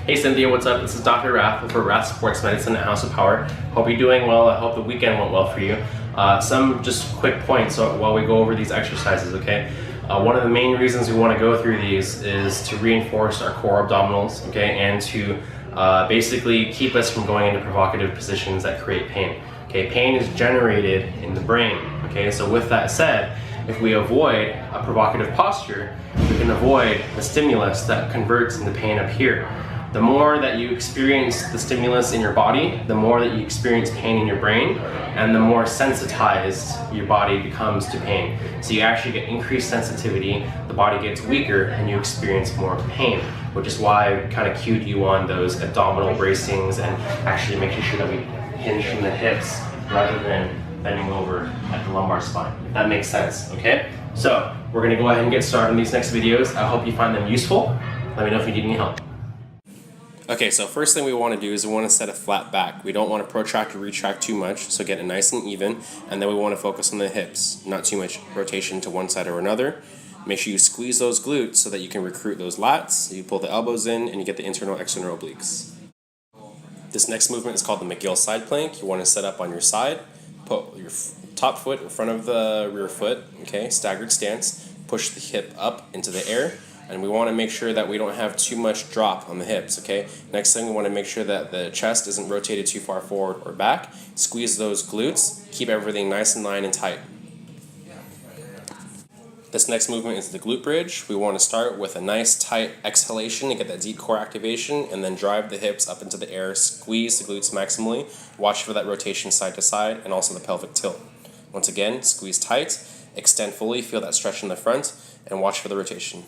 Hey Cynthia, what's up? This is Dr. Rath for Rath Sports Medicine at House of Power. Hope you're doing well. I hope the weekend went well for you. Some just quick points while we go over these exercises, okay? One of the main reasons we want to go through these is to reinforce our core abdominals, okay, and to basically keep us from going into provocative positions that create pain. Okay, pain is generated in the brain, okay? So with that said, if we avoid a provocative posture, we can avoid the stimulus that converts into pain up here. The more that you experience the stimulus in your body, the more that you experience pain in your brain, and the more sensitized your body becomes to pain. So you actually get increased sensitivity, the body gets weaker, and you experience more pain, which is why I kind of cued you on those abdominal bracings and actually making sure that we hinge from the hips rather than bending over at the lumbar spine. If that makes sense, okay? So we're gonna go ahead and get started on these next videos. I hope you find them useful. Let me know if you need any help. Okay, so first thing we want to do is we want to set a flat back. We don't want to protract or retract too much, so get it nice and even, and then we want to focus on the hips, not too much rotation to one side or another. Make sure you squeeze those glutes so that you can recruit those lats. You pull the elbows in and you get the internal external obliques. This next movement is called the McGill side plank. You want to set up on your side, put your top foot in front of the rear foot, okay, staggered stance, push the hip up into the air. And we want to make sure that we don't have too much drop on the hips, okay? Next thing, we want to make sure that the chest isn't rotated too far forward or back. Squeeze those glutes, keep everything nice and lined and tight. This next movement is the glute bridge. We want to start with a nice tight exhalation to get that deep core activation and then drive the hips up into the air, squeeze the glutes maximally, watch for that rotation side to side and also the pelvic tilt. Once again, squeeze tight, extend fully, feel that stretch in the front, and watch for the rotation.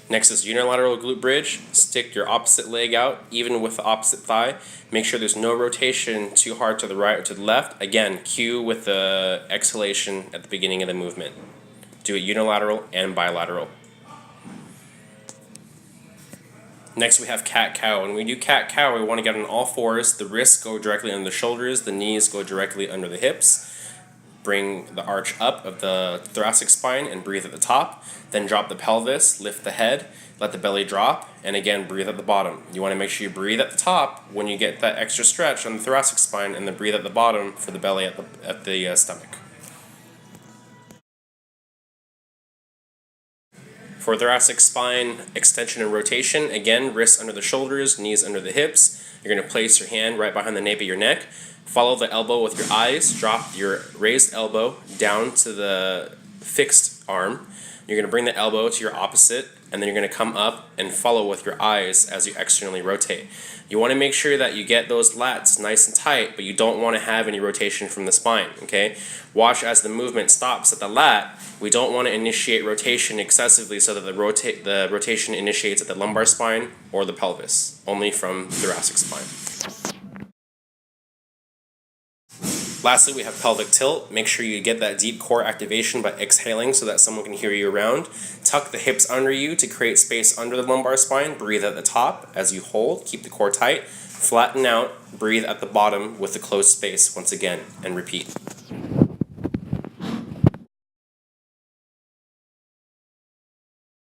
Next is unilateral glute bridge. Stick your opposite leg out, even with the opposite thigh. Make sure there's no rotation too hard to the right or to the left. Again, cue with the exhalation at the beginning of the movement. Do it unilateral and bilateral. Next we have cat-cow. When we do cat-cow, we want to get on all fours. The wrists go directly under the shoulders. The knees go directly under the hips. Bring the arch up of the thoracic spine and breathe at the top. Then drop the pelvis, lift the head, let the belly drop, and again breathe at the bottom. You want to make sure you breathe at the top when you get that extra stretch on the thoracic spine, and then breathe at the bottom for the belly at the stomach. For thoracic spine extension and rotation, again, wrists under the shoulders, knees under the hips. You're going to place your hand right behind the nape of your neck. Follow the elbow with your eyes. Drop your raised elbow down to the fixed arm. You're going to bring the elbow to your opposite, and then you're going to come up and follow with your eyes as you externally rotate. You want to make sure that you get those lats nice and tight, but you don't want to have any rotation from the spine, okay? Watch as the movement stops at the lat. We don't want to initiate rotation excessively so that the rotation initiates at the lumbar spine or the pelvis, only from the thoracic spine. Lastly, we have pelvic tilt. Make sure you get that deep core activation by exhaling so that someone can hear you around. Tuck the hips under you to create space under the lumbar spine. Breathe at the top as you hold. Keep the core tight. Flatten out. Breathe at the bottom with the closed space once again, and repeat.